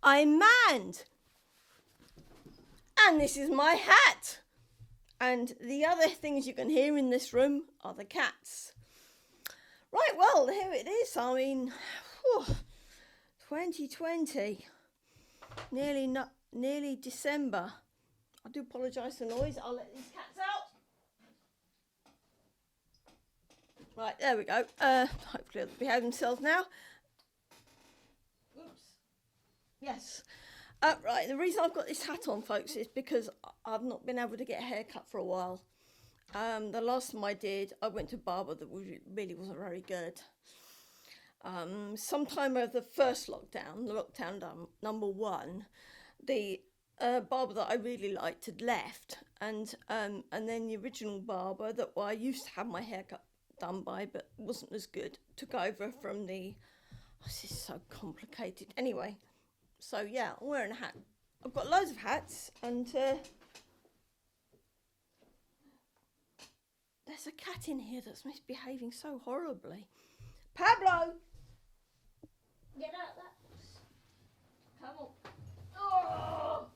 I'm manned. And this is my hat. And the other things you can hear in this room are the cats. Right, well, here it is. I mean, 2020. Nearly December. I do apologise for the noise. I'll let these cats out. Right, there we go. Hopefully they'll behave themselves now. Oops. Yes. Right, the reason I've got this hat on, folks, is because I've not been able to get a haircut for a while. The last time I did, I went to a barber that really wasn't very good. Sometime over the first lockdown number 1, the barber that I really liked had left, and then the original barber that I used to have my haircut done by, but wasn't as good, took over from the. This is so complicated. Anyway, so yeah, I'm wearing a hat. I've got loads of hats, and there's a cat in here that's misbehaving so horribly. Pablo, get out that. Come on. Oh.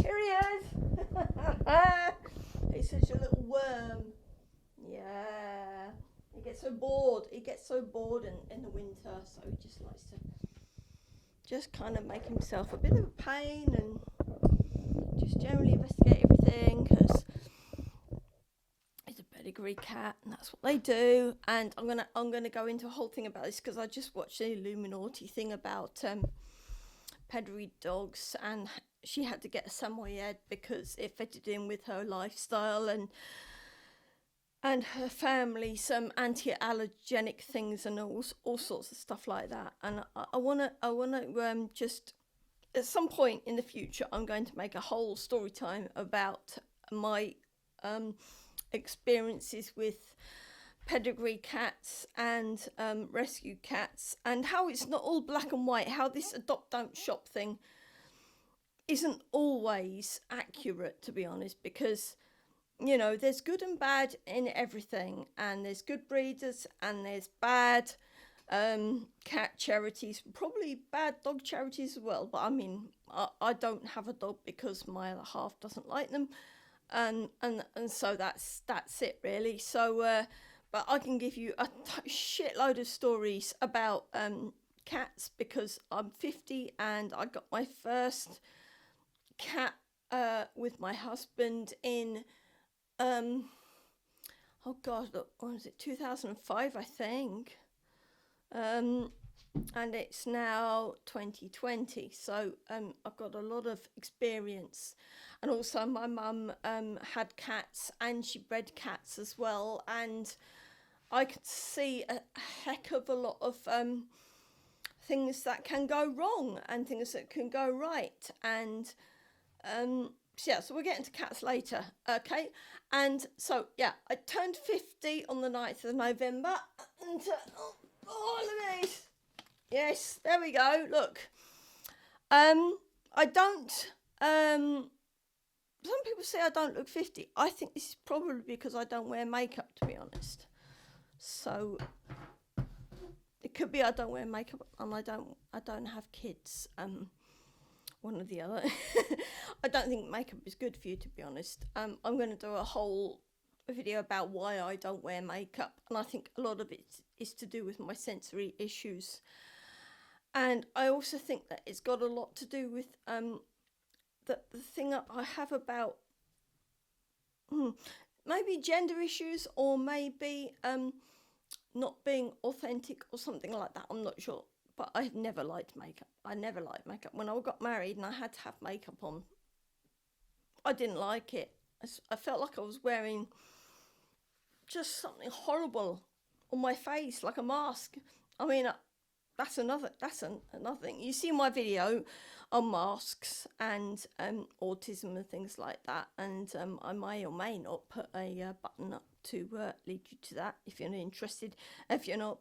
Here he is. He's such a little worm. Yeah. He gets so bored in the winter, so he just likes to just kind of make himself a bit of a pain and just generally investigate everything, because he's a pedigree cat and that's what they do. And I'm gonna go into a whole thing about this because I just watched the Illuminati thing about pedigree dogs, and she had to get a Samoyed because it fitted in with her lifestyle and her family, some anti-allergenic things and all sorts of stuff like that. And I wanna just at some point in the future, I'm going to make a whole story time about my experiences with pedigree cats and rescue cats, and how it's not all black and white, how this adopt don't shop thing isn't always accurate, to be honest, because there's good and bad in everything, and there's good breeders and there's bad cat charities, probably bad dog charities as well. But I mean, I don't have a dog because my other half doesn't like them, and so that's it really. So but I can give you a shitload of stories about cats, because I'm 50 and I got my first cat with my husband in oh god, what was it, 2005, I think, and it's now 2020, so I've got a lot of experience. And also my mum had cats and she bred cats as well, and I could see a heck of a lot of things that can go wrong and things that can go right. And so we'll get into cats later, okay? And so, yeah, I turned 50 on the 9th of November. And, look at these. Yes, there we go, look. I don't, some people say I don't look 50. I think this is probably because I don't wear makeup, to be honest. So, it could be I don't wear makeup and I don't have kids. One or the other. I don't think makeup is good for you, to be honest. I'm going to do a whole video about why I don't wear makeup, and I think a lot of it is to do with my sensory issues. And I also think that it's got a lot to do with the thing that I have about maybe gender issues, or maybe not being authentic or something like that. I'm not sure. But I never liked makeup. When I got married and I had to have makeup on, I didn't like it. I felt like I was wearing just something horrible on my face, like a mask. I mean, that's another thing. You see my video on masks and autism and things like that, and I may or may not put a button up to lead you to that if you're interested. If you're not,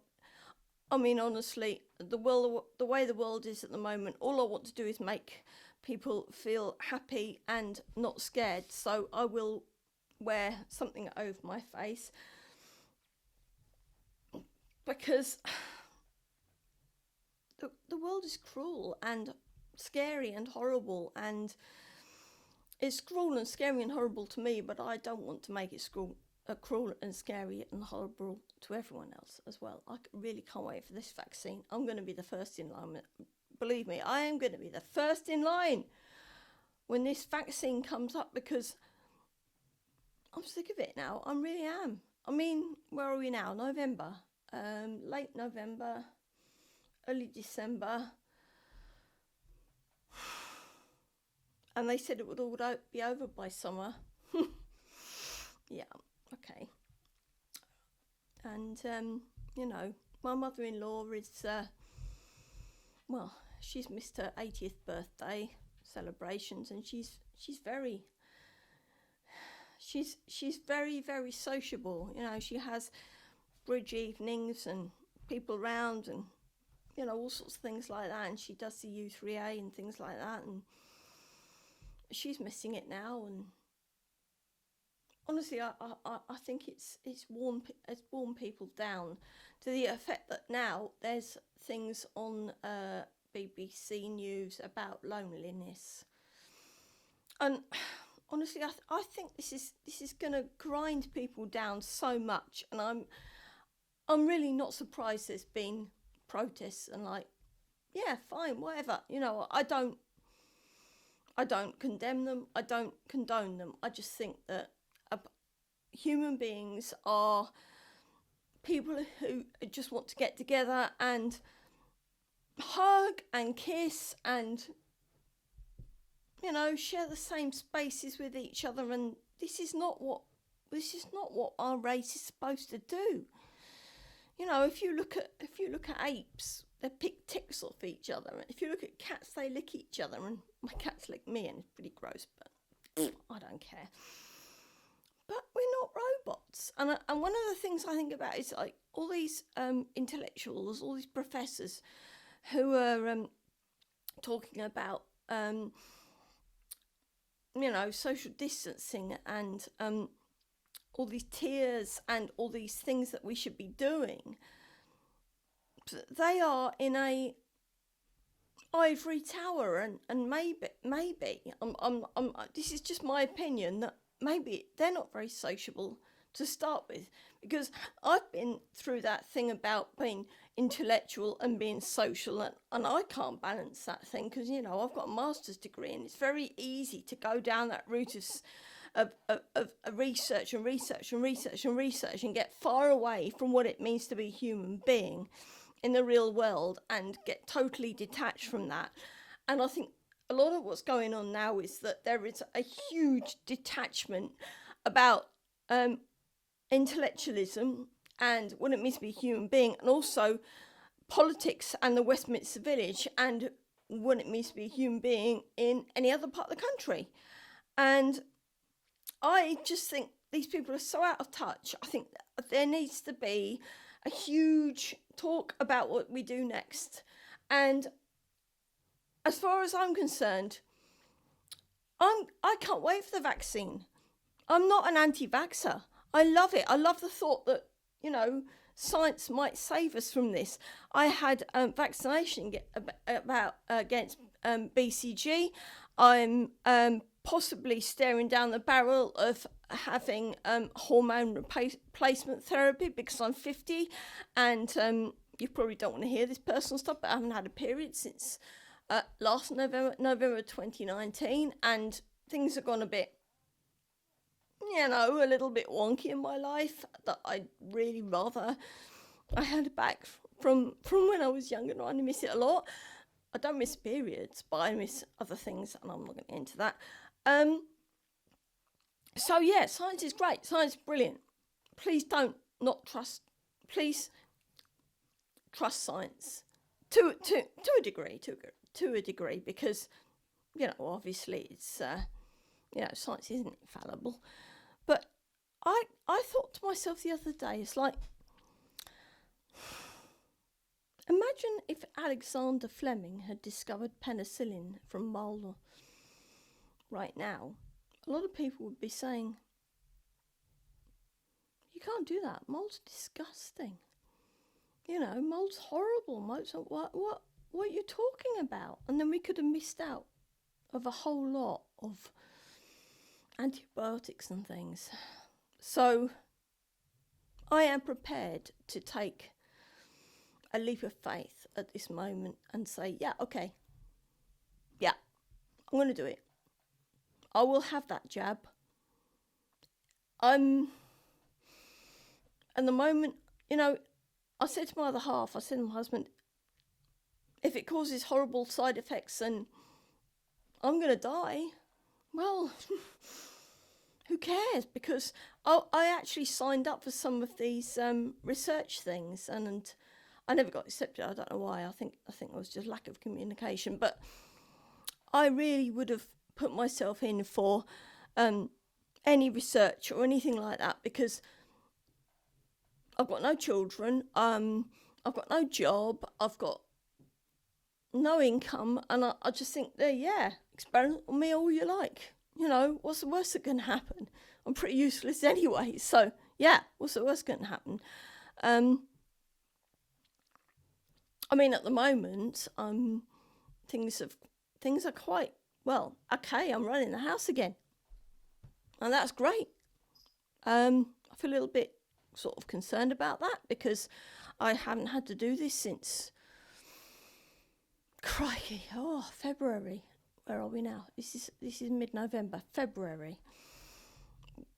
I mean, honestly, the way the world is at the moment, all I want to do is make people feel happy and not scared. So I will wear something over my face. because the world is cruel and scary and horrible, and it's cruel and scary and horrible to me, but I don't want to make it cruel and scary and horrible to everyone else as well. I really can't wait for this vaccine. I'm going to be the first in line. Believe me, I am going to be the first in line when this vaccine comes up, because I'm sick of it now. I really am. I mean, where are we now? November. Late November, early December. And they said it would all be over by summer. Yeah, okay. And, you know, my mother-in-law is, well, she's missed her 80th birthday celebrations, and she's very, very sociable. You know, she has bridge evenings and people around and, you know, all sorts of things like that. And she does the U3A and things like that. And she's missing it now. And honestly, I think it's worn people down to the effect that now there's things on BBC News about loneliness. And honestly, I think this is going to grind people down so much, and I'm really not surprised there's been protests and, like, yeah, fine, whatever. You know, I don't condemn them. I don't condone them. I just think that human beings are people who just want to get together and hug and kiss and, you know, share the same spaces with each other. And this is not what our race is supposed to do. You know, if you look at apes, they pick ticks off each other. If you look at cats, they lick each other. And my cats lick me, and it's pretty gross, but I don't care. But we're not robots. And one of the things I think about is, like, all these intellectuals, all these professors who are talking about, you know, social distancing and all these tiers and all these things that we should be doing. They are in a ivory tower, and maybe this is just my opinion, that maybe they're not very sociable to start with, because I've been through that thing about being intellectual and being social, and I can't balance that thing, because, you know, I've got a master's degree, and it's very easy to go down that route of research and get far away from what it means to be a human being in the real world and get totally detached from that. And I think a lot of what's going on now is that there is a huge detachment about intellectualism and what it means to be a human being, and also politics and the Westminster Village and what it means to be a human being in any other part of the country. And I just think these people are so out of touch. I think there needs to be a huge talk about what we do next. And as far as I'm concerned, I can't wait for the vaccine. I'm not an anti-vaxxer. I love it. I love the thought that, you know, science might save us from this. I had vaccination against BCG. I'm possibly staring down the barrel of having hormone replacement therapy because I'm 50, and you probably don't want to hear this personal stuff, but I haven't had a period since last November 2019, and things have gone a bit, you know, a little bit wonky in my life that I'd really rather I had back from when I was younger, and I miss it a lot. I don't miss periods, but I miss other things, and I'm not going to get into that. So yeah, science is great. Science is brilliant. Please don't not trust. Please trust science to a degree, because, you know, obviously it's you know, science isn't infallible. But I thought to myself the other day, it's like, imagine if Alexander Fleming had discovered penicillin from mole right now. A lot of people would be saying, you can't do that. Mole's disgusting. mold's horrible. What are you talking about? And then we could have missed out of a whole lot of antibiotics and things. So I am prepared to take a leap of faith at this moment and say, yeah, okay, yeah, I'm going to do it. I will have that jab. At the moment, I said to my other half, I said to my husband, if it causes horrible side effects and I'm going to die, well, who cares? Because I actually signed up for some of these research things, and I never got accepted. I don't know why. I think it was just lack of communication. But I really would have put myself in for any research or anything like that, because I've got no children, I've got no job, I've got no income, and I just think that, experiment on me all you like. What's the worst that can happen? I'm pretty useless anyway, so yeah, what's the worst that can happen? I mean, at the moment, things are quite well. Okay, I'm running the house again, and that's great. I feel a little bit sort of concerned about that, because I haven't had to do this since, crikey, February. Where are we now? This is mid-November, February,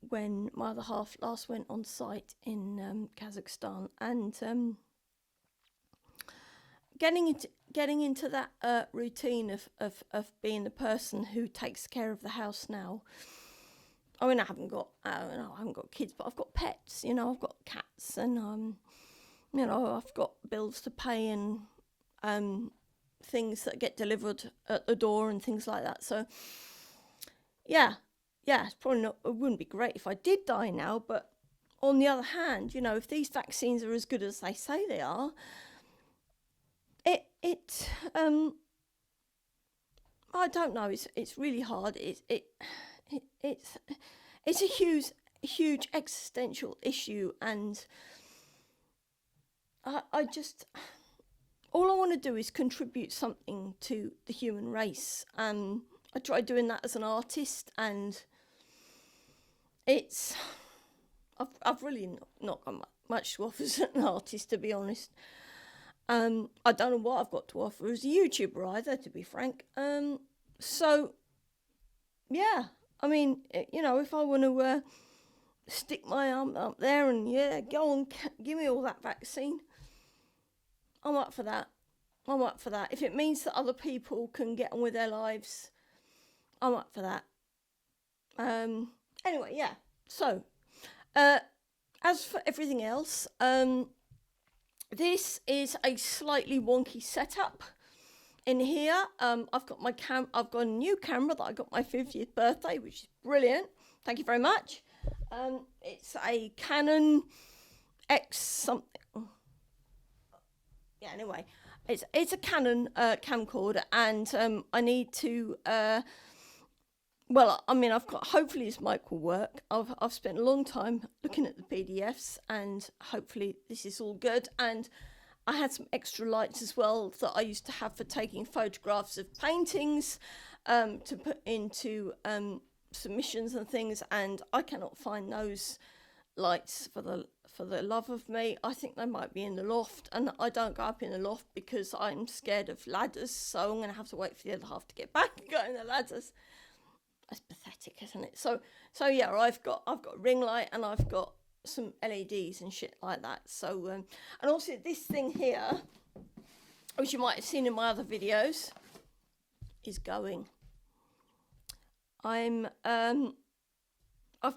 when my other half last went on site in Kazakhstan, and getting into that routine of being the person who takes care of the house now. I mean, I haven't got kids, but I've got pets. I've got cats, and I've got bills to pay, and things that get delivered at the door and things like that. So yeah, it's probably not. It wouldn't be great if I did die now, but on the other hand, if these vaccines are as good as they say they are, I don't know. It's really hard. It's a huge existential issue, and I just, all I want to do is contribute something to the human race. I tried doing that as an artist, and I've really not got much to offer as an artist, to be honest. I don't know what I've got to offer as a YouTuber either, to be frank. So yeah, I mean, if I want to stick my arm up there and go on, give me all that vaccine, I'm up for that. If it means that other people can get on with their lives, I'm up for that. Anyway, yeah. So, as for everything else, this is a slightly wonky setup. In here, I've got I've got a new camera that I got my 50th birthday, which is brilliant. Thank you very much. It's a Canon X something. Yeah, anyway, it's a Canon camcorder, and I need to. Well, I mean, hopefully this mic will work. I've spent a long time looking at the PDFs, and hopefully this is all good. And I had some extra lights as well that I used to have for taking photographs of paintings to put into submissions and things, and I cannot find those lights for the love of me. I think they might be in the loft, and I don't go up in the loft because I'm scared of ladders, so I'm going to have to wait for the other half to get back and go in the ladders. That's pathetic, isn't it? So yeah, I've got a ring light, and I've got some LEDs and shit like that. So and also this thing here, which you might have seen in my other videos, is going. I've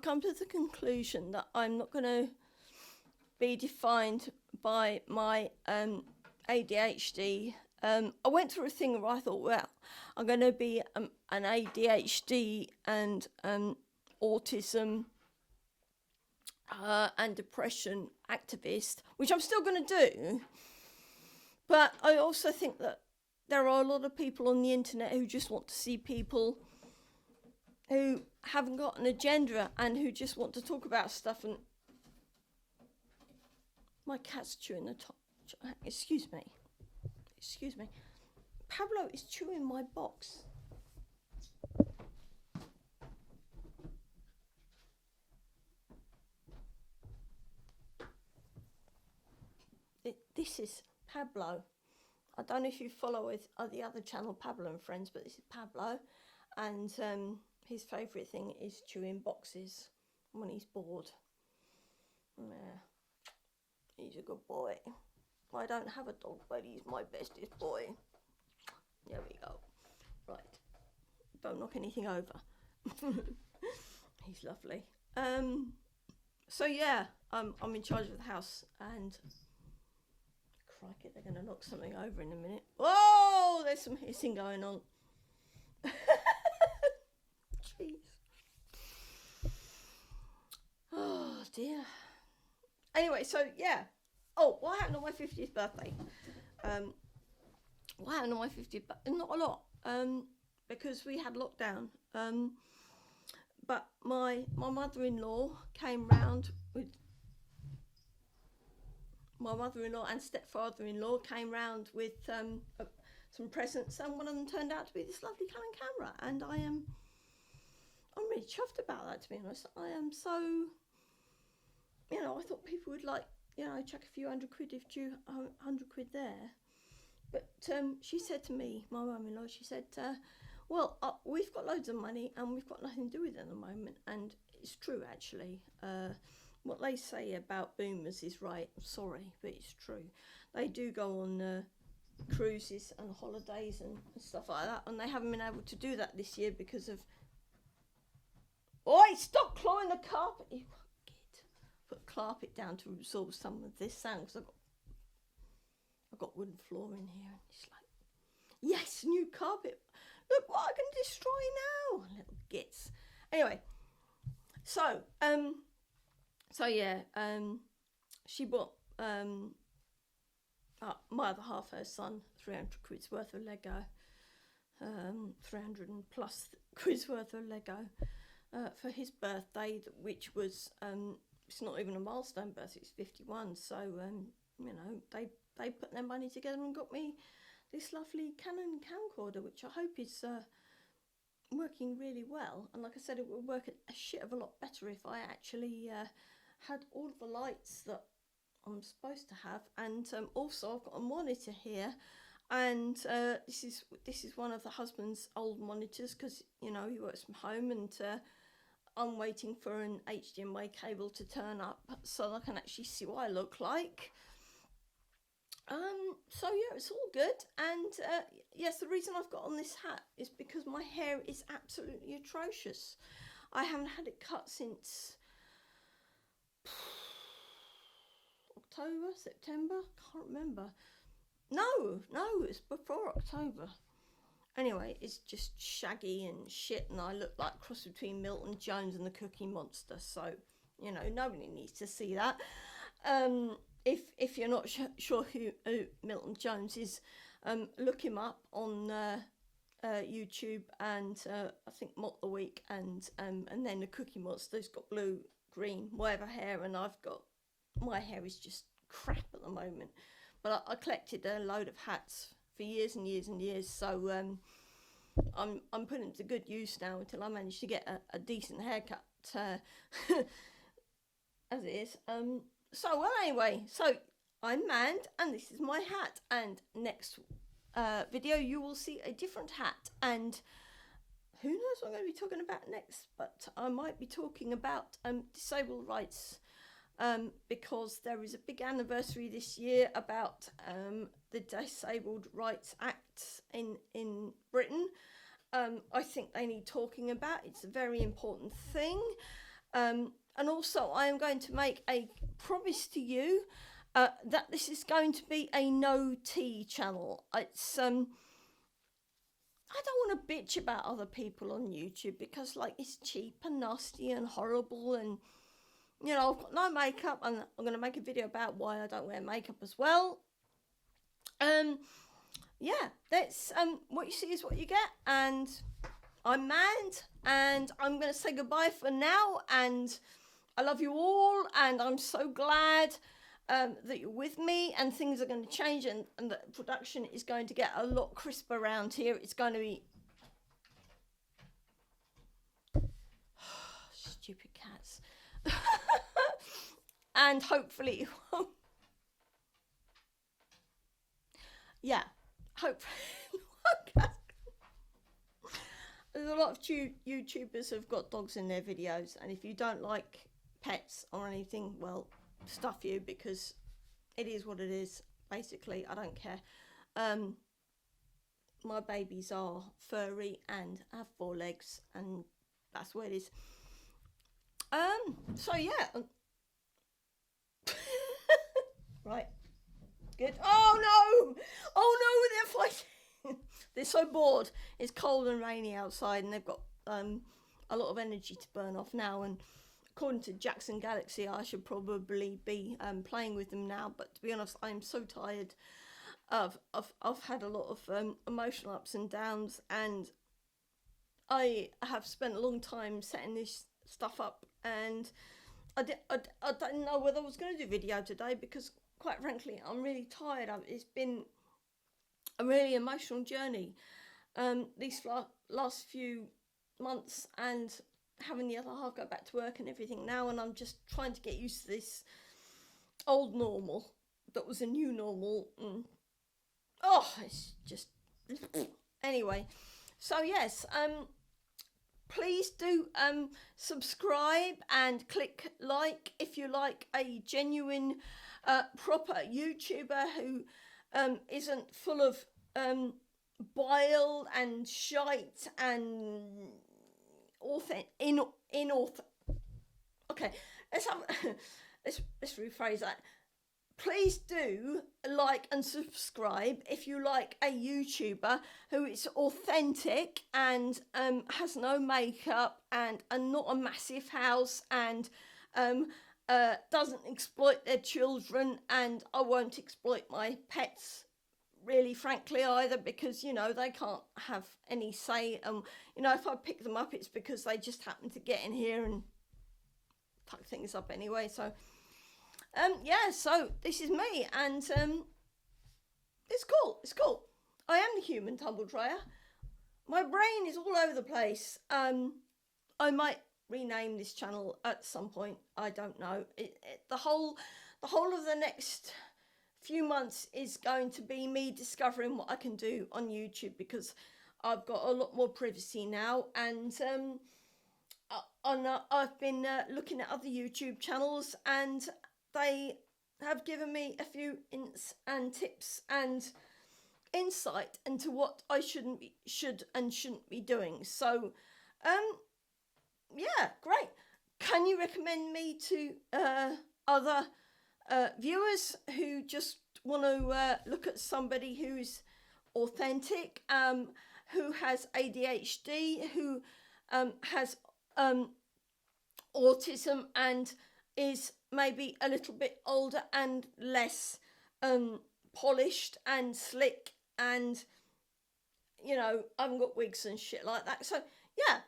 come to the conclusion that I'm not going to be defined by my ADHD. I went through a thing where I thought, well, I'm going to be an ADHD and autism and depression activist, which I'm still going to do. But I also think that there are a lot of people on the internet who just want to see people who haven't got an agenda and who just want to talk about stuff. And my cat's chewing the Excuse me. Pablo is chewing my box. This is Pablo. I don't know if you follow the other channel, Pablo and Friends, but this is Pablo, and his favourite thing is chewing boxes when he's bored. Yeah, he's a good boy. I don't have a dog, but he's my bestest boy. There we go. Right, don't knock anything over. He's lovely. So yeah, I'm in charge of the house, and crikey, they're going to knock something over in a minute. Whoa, there's some hissing going on. Jeez. Oh dear. Anyway, so yeah. Oh, what happened on my 50th birthday? What happened on my 50th birthday? Not a lot. Because we had lockdown. But my mother-in-law came round with my mother-in-law and stepfather-in-law came round with some presents, and one of them turned out to be this lovely Canon camera, and I'm really chuffed about that, to be honest. I am so, I thought people would chuck a few £100 if due £100 there, but she said to me, my mum-in-law, she said, well, we've got loads of money and we've got nothing to do with it at the moment, and it's true actually. What they say about boomers is right. I'm sorry, but it's true. They do go on cruises and holidays and stuff like that, and they haven't been able to do that this year because of... Oi, stop clawing the carpet, you git. Put carpet down to absorb some of this sound, because I've got wooden floor in here, and it's like, yes, new carpet. Look what I can destroy now, little gits. Anyway, so yeah, she bought my other half, her son, £300 worth of Lego, 300 and plus quid worth of Lego for his birthday, which was it's not even a milestone birthday, it's 51. So they put their money together and got me this lovely Canon camcorder, which I hope is working really well. And like I said, it would work a shit of a lot better if I actually had all of the lights that I'm supposed to have. And also I've got a monitor here, and this is one of the husband's old monitors, because he works from home, and I'm waiting for an HDMI cable to turn up so I can actually see what I look like. So yeah, it's all good. And yes, the reason I've got on this hat is because my hair is absolutely atrocious. I haven't had it cut since October, September, can't remember. No, it's before October. Anyway, it's just shaggy and shit, and I look like a cross between Milton Jones and the Cookie Monster, so nobody needs to see that. If you're not sure who Milton Jones is, look him up on YouTube, and I think Mock the Week, and then the Cookie Monster's got blue, green, whatever hair, and my hair is just crap at the moment. But I collected a load of hats for years and years and years, so I'm putting them to good use now until I manage to get a decent haircut as it is. So anyway, so I'm Mand, and this is my hat, and next video you will see a different hat, and who knows what I'm going to be talking about next, but I might be talking about disabled rights, because there is a big anniversary this year about the Disabled Rights Act in Britain. I think they need talking about. It's a very important thing. And also I am going to make a promise to you that this is going to be a no tea channel. It's I don't want to bitch about other people on YouTube, because it's cheap and nasty and horrible, and I've got no makeup, and I'm going to make a video about why I don't wear makeup as well. Yeah, that's what you see is what you get, and I'm Mand, and I'm going to say goodbye for now, and I love you all, and I'm so glad that you're with me, and things are going to change, and the production is going to get a lot crisper around here. It's going to be stupid cats. And hopefully it won't. Yeah, hopefully. There's a lot of YouTubers who've got dogs in their videos, and if you don't like pets or anything, well, stuff you, because it is what it is. Basically, I don't care. My babies are furry and have 4 legs, and that's what it is. So yeah. Right. Good. Oh no, they're fighting. They're so bored. It's cold and rainy outside, and they've got a lot of energy to burn off now. And according to Jackson Galaxy, I should probably be playing with them now. But to be honest, I'm so tired. I've had a lot of emotional ups and downs, and I have spent a long time setting this stuff up, and I didn't know whether I was going to do video today, because quite frankly I'm really tired. It's been a really emotional journey these last few months, and having the other half go back to work and everything now, and I'm just trying to get used to this old normal that was a new normal, and it's just anyway. So yes, please do subscribe and click like if you like a genuine proper YouTuber who isn't full of bile and shite and okay, let's rephrase that. Please do like and subscribe if you like a YouTuber who is authentic and has no makeup and not a massive house, and doesn't exploit their children. And I won't exploit my pets, really, frankly, either, because, you know, they can't have any say. You know, if I pick them up, it's because they just happen to get in here and fuck things up anyway. So yeah, so this is me, and it's cool. I am the human tumble dryer. My brain is all over the place. I might rename this channel at some point. I don't know. The whole of the next few months is going to be me discovering what I can do on YouTube, because I've got a lot more privacy now, and I've been looking at other YouTube channels, and they have given me a few hints and tips and insight into what I should and shouldn't be doing. So yeah, great. Can you recommend me to other viewers who just want to look at somebody who's authentic, who has ADHD, who has autism, and is maybe a little bit older and less polished and slick, and, you know, I haven't got wigs and shit like that. So yeah,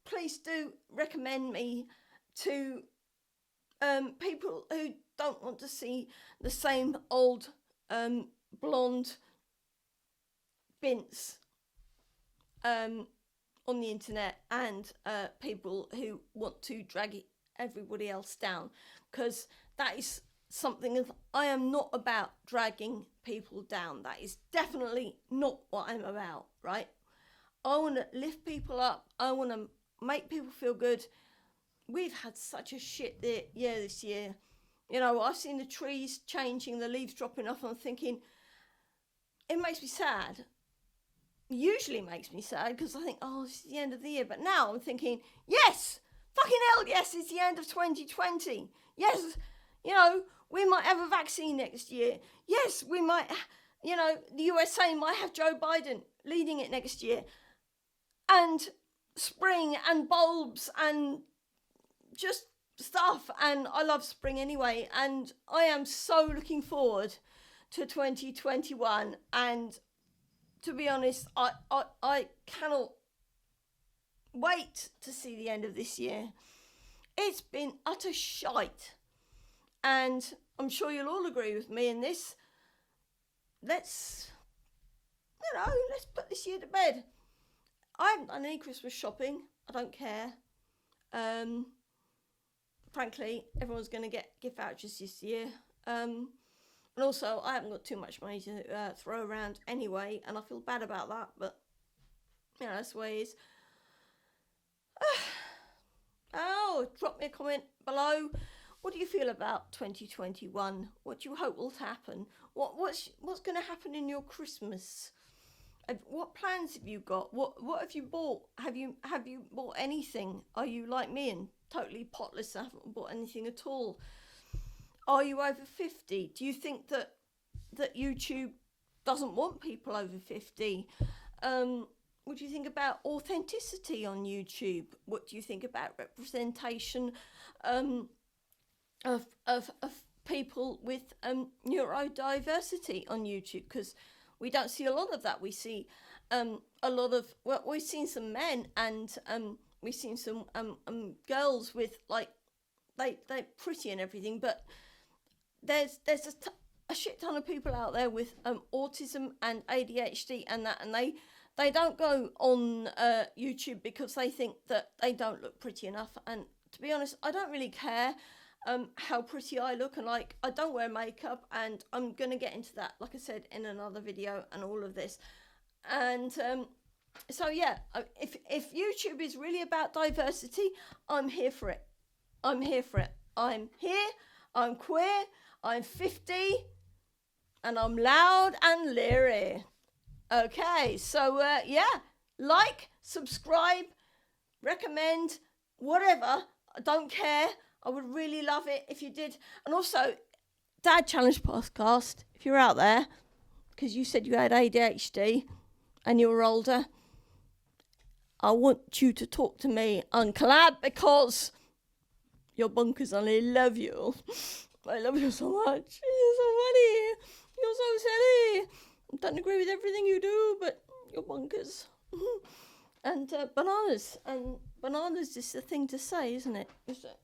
please do recommend me to people who don't want to see the same old blonde bints on the internet, and people who want to drag everybody else down, because that is something that I am not about, dragging people down. That is definitely not what I'm about, right? I want to lift people up. I want to make people feel good. We've had such a shit year this year. You know, I've seen the trees changing, the leaves dropping off, and I'm thinking, it makes me sad. Usually makes me sad, because I think, oh, this is the end of the year. But now I'm thinking, yes, fucking hell, yes, it's the end of 2020. Yes, you know, we might have a vaccine next year. Yes, we might, you know, the USA might have Joe Biden leading it next year. And spring and bulbs and just stuff. And I love spring anyway. And I am so looking forward to 2021. And to be honest, I cannot wait to see the end of this year. It's been utter shite. And I'm sure you'll all agree with me in this. Let's put this year to bed. I haven't done any Christmas shopping. I don't care. Frankly, everyone's going to get gift vouchers this year. And also, I haven't got too much money to throw around anyway, and I feel bad about that, but, that's the way it is. Drop me a comment below. What do you feel about 2021? What do you hope will happen? What's going to happen in your Christmas? What plans have you got? What have you bought? Have you bought anything? Are you like me and totally potless? I haven't bought anything at all. Are you over 50? Do you think that YouTube doesn't want people over 50? What do you think about authenticity on YouTube? What do you think about representation of people with neurodiversity on YouTube? Because we don't see a lot of that. We see a lot of, well, we've seen some men and we've seen some girls with, like, they're pretty and everything, but there's a shit ton of people out there with autism and ADHD and that, and they don't go on YouTube because they think that they don't look pretty enough. And to be honest, I don't really care how pretty I look, and like, I don't wear makeup, and I'm gonna get into that, like I said, in another video and all of this. And so yeah, if YouTube is really about diversity, I'm here for it. I'm here. I'm queer, I'm 50, and I'm loud and leery. Okay, so yeah, like, subscribe, recommend, whatever. I don't care. I would really love it if you did. And also, Dad Challenge Podcast, if you're out there, because you said you had ADHD and you were older, I want you to talk to me on collab, because your bunkers only love you. I love you so much. You're so funny. You're so silly. I don't agree with everything you do, but you're bonkers. And bananas. And bananas is the thing to say, isn't it? Is it?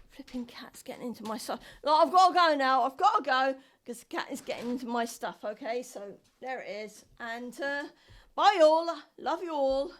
Flipping cat's getting into my stuff. No, I've got to go now. I've got to go because the cat is getting into my stuff. Okay, so there it is. And bye all. Love you all.